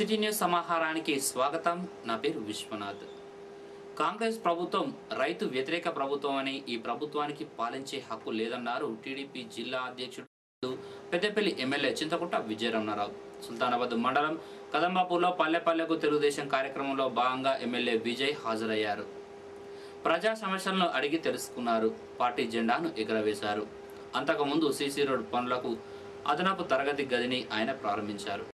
City news సమాహారానికి స్వాగతం. నా పేరు విశ్వనాథ్. కాంగ్రెస్ ప్రభుత్వం రైతు వ్యతిరేక ప్రభుత్వం అని, ఈ ప్రభుత్వానికి పాలించే హక్కు లేదన్నారు టీడీపీ జిల్లా అధ్యక్షుడు పెద్దపల్లి ఎమ్మెల్యే చింతకుంట విజయరమణారావు. సుల్తానాబాద్ మండలం కదంబాపూర్లో పల్లెపల్లెకు తెలుగుదేశం కార్యక్రమంలో భాగంగా ఎమ్మెల్యే విజయ్ హాజరయ్యారు. ప్రజా సమస్యలను అడిగి తెలుసుకున్నారు. పార్టీ జెండాను ఎగురవేశారు. అంతకుముందు సీసీ రోడ్ పనులకు అదనపు తరగతి గదిని ఆయన ప్రారంభించారు.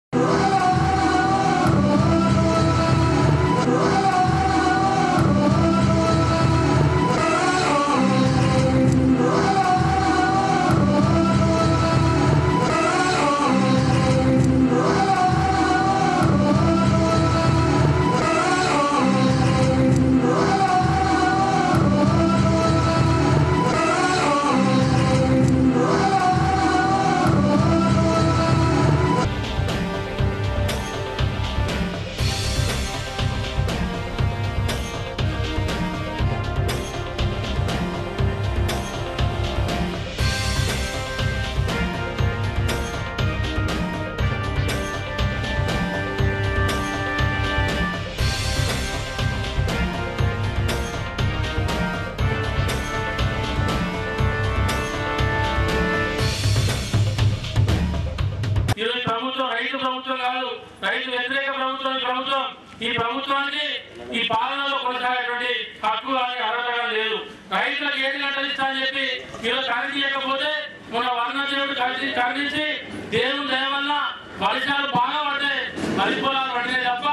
రైతు వ్యతిరేక ప్రభుత్వం ఈ ప్రభుత్వానికి ఈ పాలనలో కొనసాగేటువంటి హక్కు కానీ అర్హత లేదు. రైతులకు 7 గంటలు ఇస్తా అని చెప్పి ఈరోజు కరెంట్ ఇవ్వకపోతే మన వర్ణదేవుడు కరుణించి దేవుని దయ వల్ల వర్షాలు బాగా పడ్డాయి, వరి పొలాలు పండినాయి తప్ప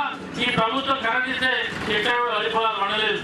ఈ ప్రభుత్వం కరెంట్ ఇస్తే ఎక్కడ కూడా వరి పొలాలు పండలేదు.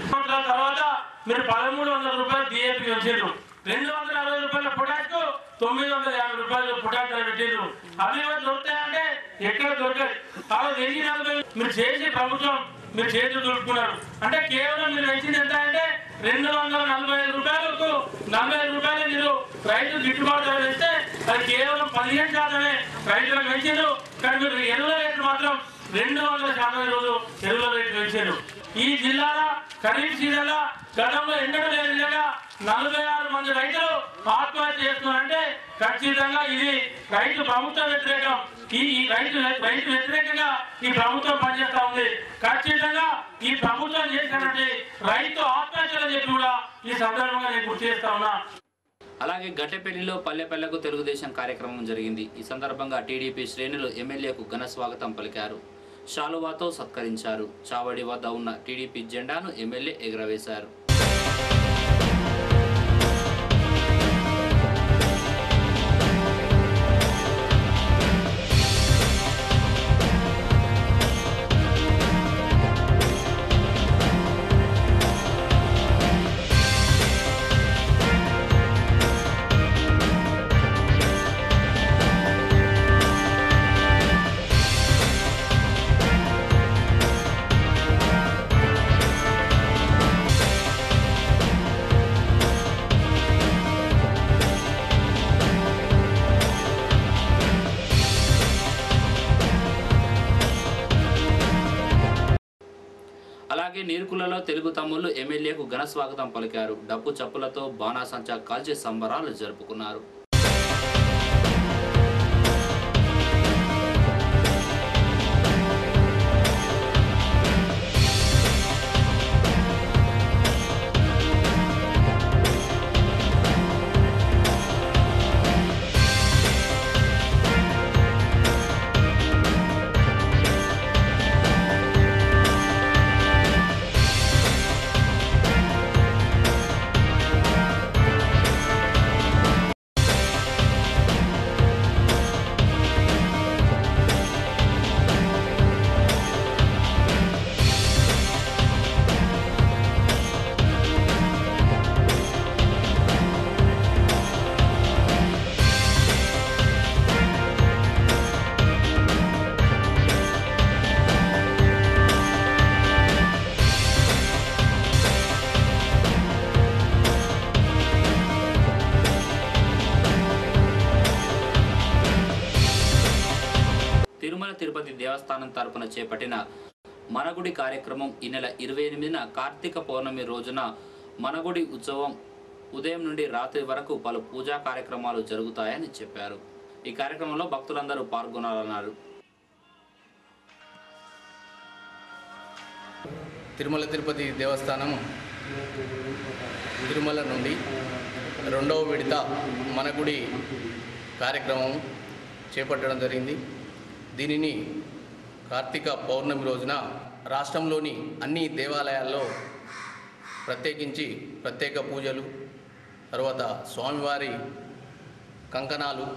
తర్వాత మీరు 1300 రూపాయలు డిఏపీ పెంచారు, 260 రూపాయల పొటాకు 950 రూపాయలు పొటాకు పెట్టిండ్రు. అవి దొరుకుతాయంటే ఎక్కడ దొరకదు. అలా 1040 మీరు చేసి ప్రభుత్వం మీరు చేతులు దొరుకుతున్నారు అంటే కేవలం మీరు పెంచింది ఎంత అంటే 245 రూపాయలకు 45 రూపాయలు మీరు రైతులు గిట్టుబాటు ధర ఇస్తే అది కేవలం 15% రైతులకు పెంచారు. కానీ మీరు ఎరువుల రేట్లు మాత్రం 200% ఈరోజు ఎరువుల రేట్లు పెంచారు. ఈ జిల్లాలో ఖరీఫ్ సీజన్ లో గతంలో ఎన్నడూ లేని విధంగా 46 మంది రైతులు ఆత్మహత్య చేస్తున్నారంటే ఖచ్చితంగా ఇది రైతు ప్రభుత్వ వ్యతిరేకం. ఈ రైతు వ్యతిరేకంగా ఈ ప్రభుత్వం పనిచేస్తా ఉంది. ఖచ్చితంగా ఈ ప్రభుత్వం చేసినటువంటి రైతు ఆత్మహత్యలు చెప్పి కూడా ఈ సందర్భంగా నేను గుర్తు చేస్తా ఉన్నా. అలాగే గట్టెపల్లిలో పల్లెపల్లెకు తెలుగుదేశం కార్యక్రమం జరిగింది. ఈ సందర్భంగా టీడీపీ శ్రేణులు ఎమ్మెల్యేకు ఘన స్వాగతం పలికారు. శాలువాతో సత్కరించారు. చావడి వద్ద ఉన్న టీడీపీ జెండాను ఎమ్మెల్యే ఎగురవేశారు. అలాగే నీర్కులలో తెలుగు తమ్ముళ్లు ఎమ్మెల్యేకు ఘన స్వాగతం పలికారు. డప్పు చప్పులతో బాణాసంచా కాల్చి సంబరాలు జరుపుకున్నారు. తిరుమల తిరుపతి దేవస్థానం తరపున చేపట్టిన మనగుడి కార్యక్రమం ఈ నెల 28న కార్తీక పౌర్ణమి రోజున మనగుడి ఉత్సవం ఉదయం నుండి రాత్రి వరకు పలు పూజా కార్యక్రమాలు జరుగుతాయని చెప్పారు. ఈ కార్యక్రమంలో భక్తులందరూ పాల్గొనాలన్నారు. తిరుమల తిరుపతి దేవస్థానం తిరుమల నుండి రెండవ విడత మన గుడి కార్యక్రమం చేపట్టడం జరిగింది. దీనిని కార్తీక పౌర్ణమి రోజున రాష్ట్రంలోని అన్ని దేవాలయాల్లో ప్రత్యేకించి ప్రత్యేక పూజలు, తర్వాత స్వామివారి కంకణాలు,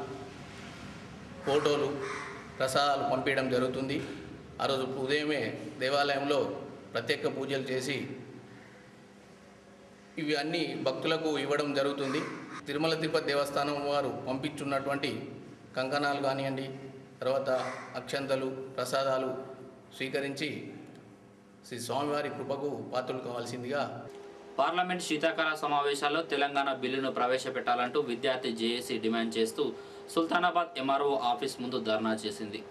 ఫోటోలు, ప్రసాదాలు పంపించడం జరుగుతుంది. ఆ రోజు ఉదయమే దేవాలయంలో ప్రత్యేక పూజలు చేసి ఇవి అన్ని భక్తులకు ఇవ్వడం జరుగుతుంది. తిరుమల తిరుపతి దేవస్థానం వారు పంపించున్నటువంటి కంకణాలు కానివ్వండి, తర్వాత అక్షంతలు, ప్రసాదాలు స్వీకరించి శ్రీ స్వామివారి కృపకు పాత్రలు కావాల్సిందిగా. పార్లమెంట్ శీతాకాల సమావేశాల్లో తెలంగాణ బిల్లును ప్రవేశపెట్టాలంటూ విద్యార్థి జేఏసీ డిమాండ్ చేస్తూ సుల్తానాబాద్ ఎంఆర్ఓ ఆఫీస్ ముందు ధర్నా చేసింది.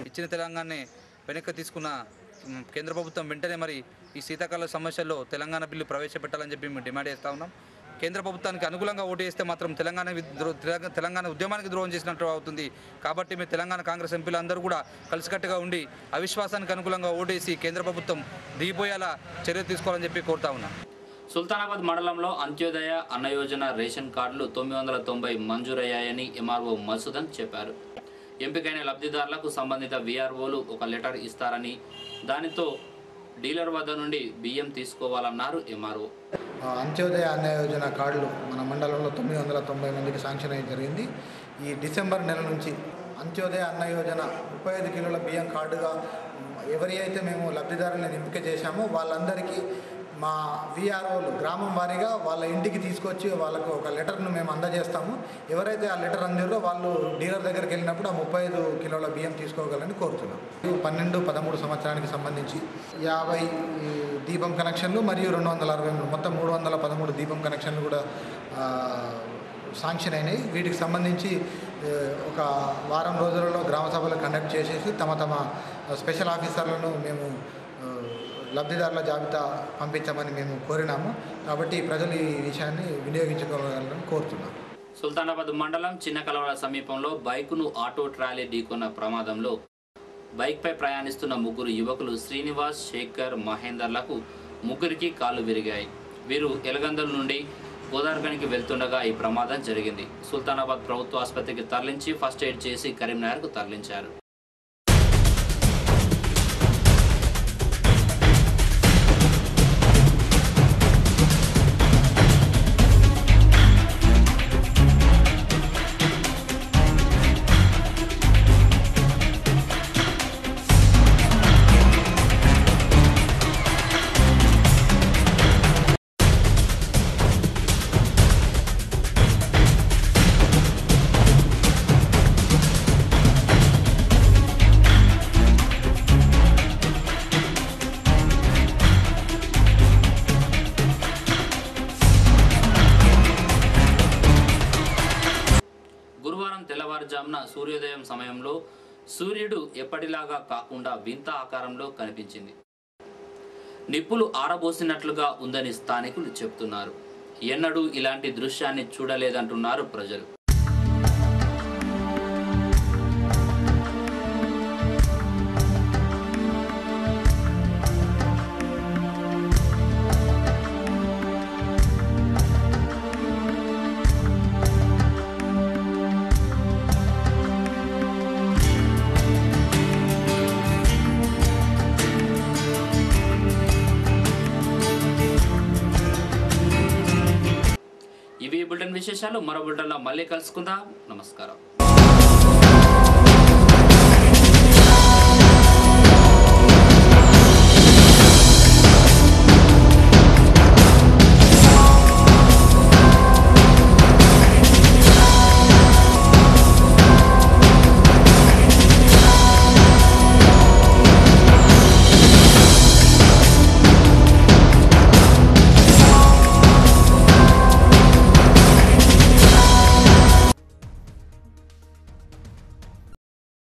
ఇచ్చిన తెలంగాణని వెనక్కి తీసుకున్న కేంద్ర ప్రభుత్వం వెంటనే మరి ఈ శీతాకాల సమస్యల్లో తెలంగాణ బిల్లు ప్రవేశపెట్టాలని చెప్పి మేము డిమాండ్ చేస్తూ ఉన్నాం. కేంద్ర ప్రభుత్వానికి అనుకూలంగా ఓటు వేస్తే మాత్రం తెలంగాణ ఉద్యమానికి ద్రోహం చేసినట్టు అవుతుంది. కాబట్టి మేము తెలంగాణ కాంగ్రెస్ ఎంపీలు అందరూ కూడా కలిసికట్టుగా ఉండి అవిశ్వాసానికి అనుకూలంగా ఓటేసి కేంద్ర ప్రభుత్వం దిగిపోయేలా చర్య తీసుకోవాలని చెప్పి కోరుతా ఉన్నాం. సుల్తానాబాద్ మండలంలో అంత్యోదయ అన్న యోజన రేషన్ కార్డులు 990 మంజూరయ్యాయని ఎంఆర్ఓ మసూదన్ చెప్పారు. ఎంపికైన లబ్ధిదారులకు సంబంధిత వీఆర్ఓలు ఒక లెటర్ ఇస్తారని, దానితో డీలర్ వద్ద నుండి బియ్యం తీసుకోవాలన్నారు ఎంఆర్ఓ. అంత్యోదయ అన్న యోజన కార్డులు మన మండలంలో 990 మందికి శాంక్షన్ అయ్యి జరిగింది. ఈ డిసెంబర్ నెల నుంచి అంత్యోదయ అన్న యోజన 35 కిలోల బియ్యం కార్డుగా ఎవరి అయితే మేము లబ్ధిదారులను ఎంపిక చేశామో వాళ్ళందరికీ మా వీఆర్ఓలు గ్రామం వారీగా వాళ్ళ ఇంటికి తీసుకొచ్చి వాళ్ళకు ఒక లెటర్ను మేము అందజేస్తాము. ఎవరైతే ఆ లెటర్ అందిరో వాళ్ళు డీలర్ దగ్గరికి వెళ్ళినప్పుడు ఆ 35 కిలోల బియ్యం తీసుకోగలని కోరుతున్నాం. 12-13 సంవత్సరానికి సంబంధించి 50 దీపం కనెక్షన్లు మరియు 263 మొత్తం 313 దీపం కనెక్షన్లు కూడా శాంక్షన్ అయినాయి. వీటికి సంబంధించి ఒక వారం రోజులలో గ్రామ సభలు కండక్ట్ చేసేసి తమ స్పెషల్ ఆఫీసర్లను మేము లబ్ధిదారుల జాబితా పంపించమని మేము కోరినాము. కాబట్టి ప్రజలు ఈ విషయాన్ని వినియోగించుకోవాలని కోరుతున్నాం. సుల్తానాబాద్ మండలం చిన్న కలవల సమీపంలో బైకును ఆటో ట్రాలీ ఢీకొన్న ప్రమాదంలో బైక్పై ప్రయాణిస్తున్న 3 యువకులు శ్రీనివాస్, శేఖర్, మహేందర్లకు 3కి కాళ్ళు విరిగాయి. వీరు ఎలగందల నుండి గోదావరిఖనికి వెళ్తుండగా ఈ ప్రమాదం జరిగింది. సుల్తానాబాద్ ప్రభుత్వ ఆసుపత్రికి తరలించి ఫస్ట్ ఎయిడ్ చేసి కరీంనగర్కు తరలించారు. తెల్లవారుజామున సూర్యోదయం సమయంలో సూర్యుడు ఎప్పటిలాగా కాకుండా వింత ఆకారంలో కనిపించింది. నిప్పులు ఆరబోసినట్లుగా ఉందని స్థానికులు చెబుతున్నారు. ఎన్నడూ ఇలాంటి దృశ్యాన్ని చూడలేదంటున్నారు ప్రజలు. ఇవి బులెటిన్ విశేషాలు. మరో బులెటిన్లో మళ్ళీ కలుసుకుందాం. నమస్కారం.